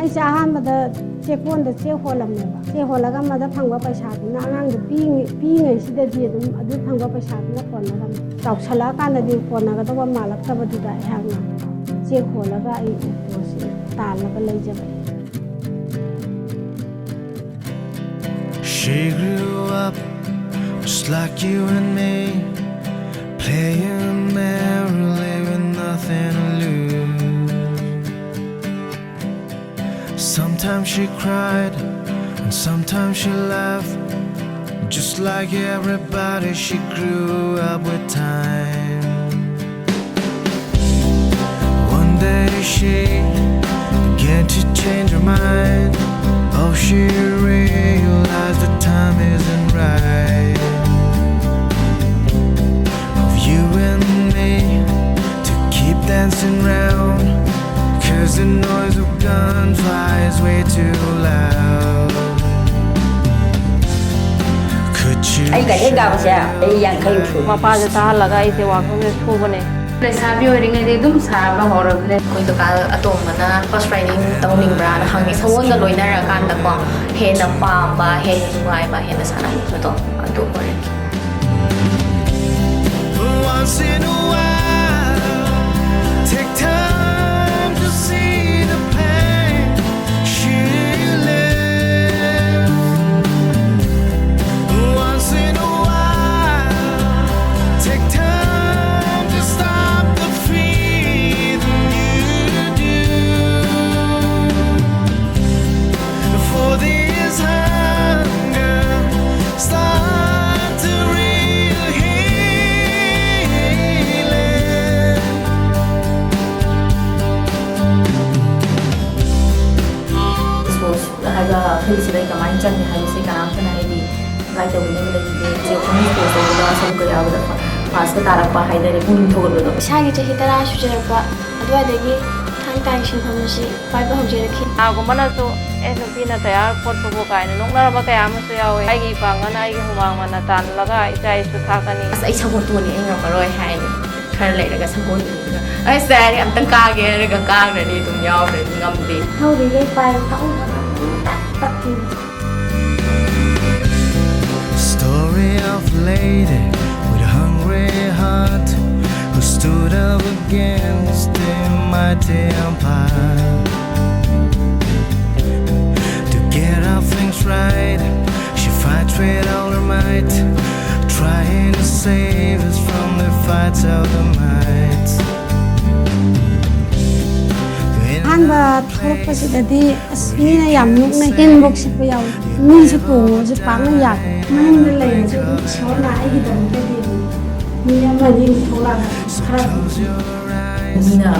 ꯑꯩꯁꯦ ꯑꯍꯥꯟꯕꯗ ꯆꯦꯛꯀꯣꯟꯗ check ꯍꯣꯜꯂꯝꯃꯦꯕ check ꯍꯣꯜꯂꯒ ꯑꯃꯗ ꯐꯪꯕ ꯄꯩꯁꯥꯗꯨꯅ ꯑꯉꯥꯡꯗ ꯄꯤꯉꯩꯁꯤꯗꯗꯤ ꯑꯗꯨ ꯐꯪꯕ ꯄꯩꯁꯥꯗꯨꯅ ꯀꯣꯟꯅꯔꯝꯃꯦ ꯆꯥꯎꯁꯜꯂꯛꯑꯀꯥꯟꯗꯗꯤ ꯀꯣꯟꯅꯒꯗꯕ ꯃꯥꯜꯂꯛꯇꯕꯗꯨꯗ ꯑꯩꯍꯥꯛꯅ ꯆꯦꯛ ꯍꯣꯜꯂꯒ ꯑꯩ ꯎꯄꯨꯁꯤ ꯇꯥꯜꯂꯒ ꯂꯩꯖꯕ. She grew up just like you and me, playing merrily with nothing to lose. Sometimes she cried and sometimes she laughed. Just like everybody, she grew up with time. One day she began to change her mind. Oh, she realized the time isn't right. Of you and me to keep dancing round, 'cause the noise of gunfire is way too loud. Could you I got it out there. I young came through. Papa is a laga is a walk on the school. The Sabiori dum Saba horrible. Going to call a tomana, first riding Towning Brand, hung his own the loiner, a kind of head of palm by head to wife by head of Sana. once in a while take time to see the pain she lives? Once in a while take time to stop the feeling you do. For this hunger start to real healing. This was the face like a mind journey. I say, I'm going to like the winning the some good out of the past the Tarapa, I did a good tour with them. Shaggy to hit the rash, Adwadi, Tank from the ship, 500 kid. Agumanato, and the peanut airport for Boka, and no matter what I am to Yawe, I give Bangan, I give Manatan, Laga, I to Takani. I saw what doing in your Roy Hang, Curly like a good. I said, I'm the car getting a car ready to yaw and gumby. How did they find Story of a lady with a hungry heart who stood up against the mighty empire. To get our things right, she fights with all her might, trying to save us from the fights of the might. ꯑꯍꯥꯟꯕ ꯊꯣꯛꯂꯛꯄꯁꯤꯗꯗꯤ ꯑꯁ ꯃꯤꯅ ꯌꯥꯝ ꯅꯣꯛꯅꯩ ꯏꯟꯕꯣꯛ ꯁꯤꯠꯄ ꯌꯥꯎꯏ ꯃꯤꯁꯨ ꯇꯣꯡꯉꯁꯨ ꯄꯥꯛꯅ ꯌꯥꯗꯦ ꯃꯅꯤꯡꯗ ꯂꯩꯔꯁꯨ ꯏꯁꯣꯔꯅ ꯑꯩꯒꯤꯗꯃꯛꯇꯗꯤ ꯃꯤ ꯑꯃꯗꯤ ꯊꯣꯛꯂꯛꯑꯒ ꯈꯔ Nina,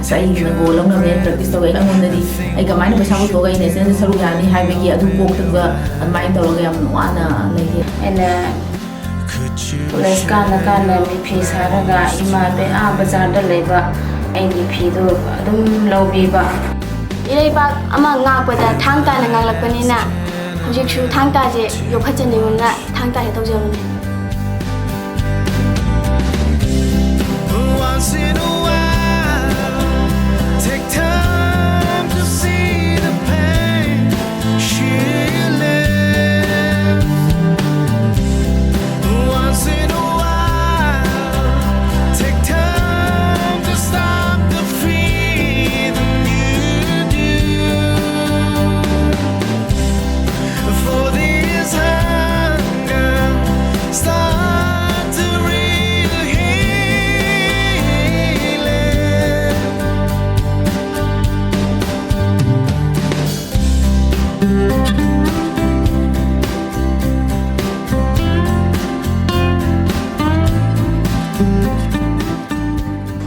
say you go along the practice away on the day. I can mind the Shamu Toga in a sense, Sarugani, having a do walk to the mind of Wana and let's can be peace Haraga, Ima, the Abazar, the labor, and the Pido, Dum Lobiba. Ireba among up with a Tangta and Alapanina. You should Tangta, your pattern in that Tangta at Ozone. Once in a while, take time to see the pain she lives. Once in a while, take time to stop the feeling you do. For this hunger start to real healing.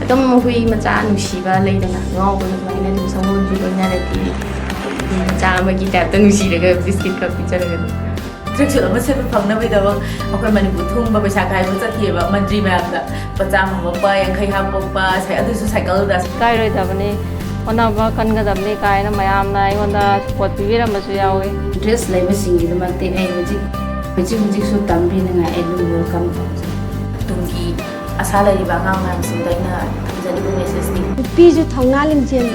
Don't hui Matan Shiva later. No, when someone you don't have Jamaki Tapton, she like a biscuit cup picture. Tricks of a seven from the middle of Manipur, but Sakai was a here about Madri Manda, but some of Pai and Kayham Bopas, others who cycle that's Sky Davani, one of our Kangadamni, and Mayamna, on the spot Vira Masuyawe. dress like missing in the Mate energy, which is so dumping and Edwin will come from. Tunki, a salary bang and some diner, the SSD. Pizu Tongalim Jim,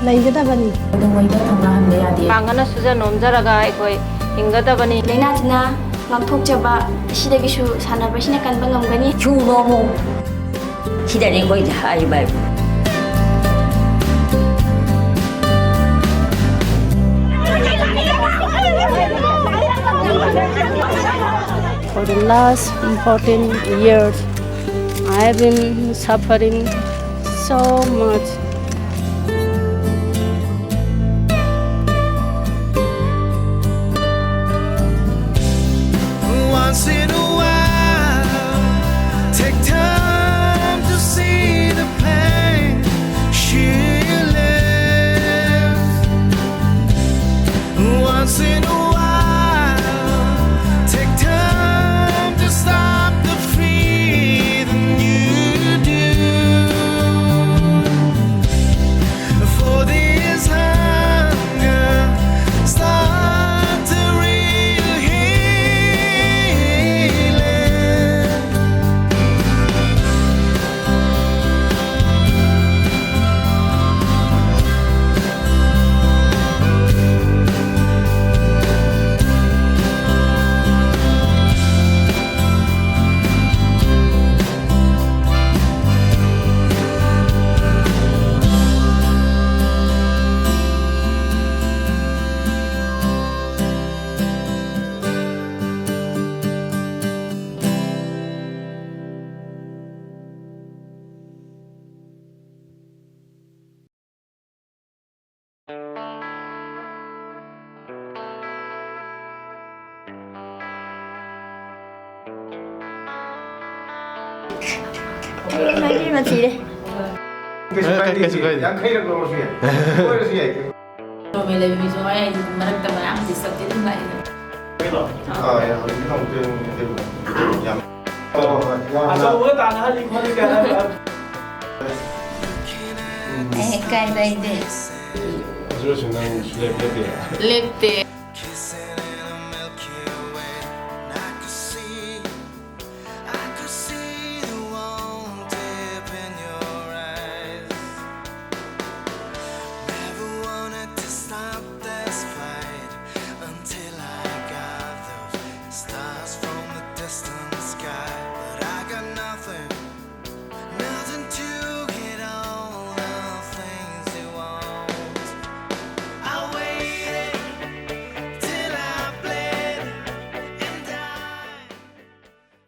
ꯂꯩꯒꯗꯕꯅꯤ ꯀꯩꯗꯧꯉꯩꯗ ꯊꯧꯒꯥꯍꯟꯕ ꯌꯥꯗꯦ ꯄꯥꯡꯒꯅ ꯁꯨꯖ ꯅꯣꯝꯖꯔꯒ ꯑꯩꯈꯣꯏ ꯍꯤꯡꯒꯗꯕꯅꯤ ꯂꯩꯅꯥꯁꯤꯅ ꯉꯥꯛꯊꯣꯛꯆꯕ ꯑꯁꯤꯗꯒꯤꯁꯨ ꯁꯥꯟꯅꯕꯁꯤꯅ ꯀꯟꯕ ꯉꯝꯒꯅꯤ ꯁꯨꯅꯣꯃꯨ 시대는 거의 하지 말고. For the last 14 years, I have been suffering so much. Once in a while, take time to see the pain she lives. Once in a while, take time to stop the feeling you do. For this hunger start to real healing. Mấy mà chị đây. Rồi lấy ví dụ ấy mà được tầm ăn thì sắp đến lại Cái đây để. lepte